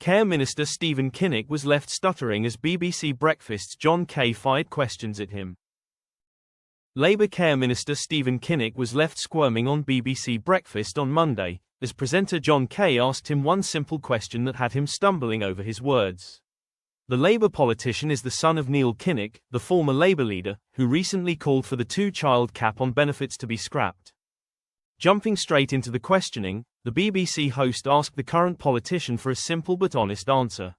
Care Minister Stephen Kinnock was left stuttering as BBC Breakfast's John Kay fired questions at him. Labour Care Minister Stephen Kinnock was left squirming on BBC Breakfast on Monday, as presenter John Kay asked him one simple question that had him stumbling over his words. The Labour politician is the son of Neil Kinnock, the former Labour leader, who recently called for the two-child cap on benefits to be scrapped. Jumping straight into the questioning, the BBC host asked the current politician for a simple but honest answer.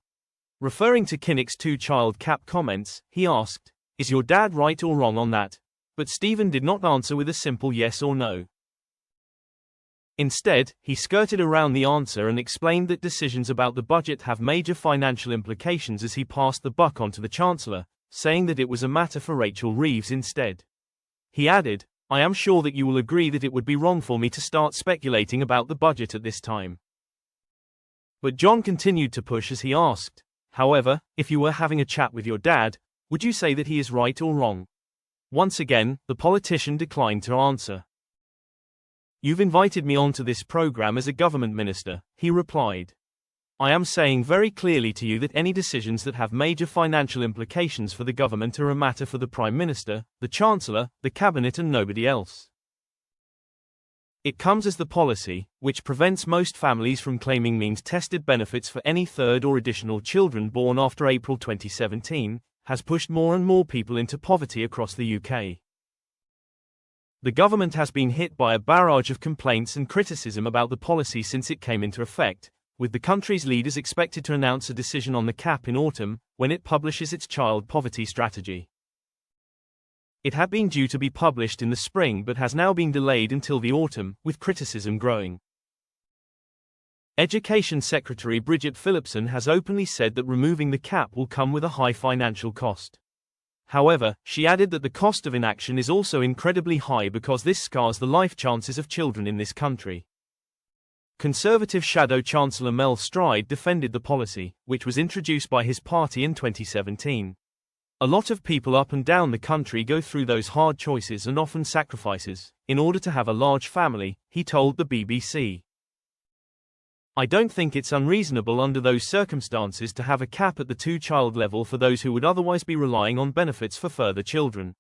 Referring to Kinnock's two-child cap comments, he asked, "Is your dad right or wrong on that?" But Stephen did not answer with a simple yes or no. Instead, he skirted around the answer and explained that decisions about the budget have major financial implications as he passed the buck on to the Chancellor, saying that it was a matter for Rachel Reeves instead. He added, "I am sure that you will agree that it would be wrong for me to start speculating about the budget at this time." But John continued to push as he asked, "However, if you were having a chat with your dad, would you say that he is right or wrong?" Once again, the politician declined to answer. "You've invited me onto this program as a government minister," he replied. "I am saying very clearly to you that any decisions that have major financial implications for the government are a matter for the Prime Minister, the Chancellor, the Cabinet and nobody else. It comes as the policy, which prevents most families from claiming means-tested benefits for any third or additional children born after April 2017, has pushed more and more people into poverty across the UK. The government has been hit by a barrage of complaints and criticism about the policy since it came into effect, with the country's leaders expected to announce a decision on the cap in autumn, when it publishes its child poverty strategy. It had been due to be published in the spring but has now been delayed until the autumn, with criticism growing. Education Secretary Bridget Phillipson has openly said that removing the cap will come with a high financial cost. However, she added that the cost of inaction is also incredibly high because this scars the life chances of children in this country. Conservative Shadow Chancellor Mel Stride defended the policy, which was introduced by his party in 2017. "A lot of people up and down the country go through those hard choices and often sacrifices, in order to have a large family," he told the BBC. "I don't think it's unreasonable under those circumstances to have a cap at the two-child level for those who would otherwise be relying on benefits for further children.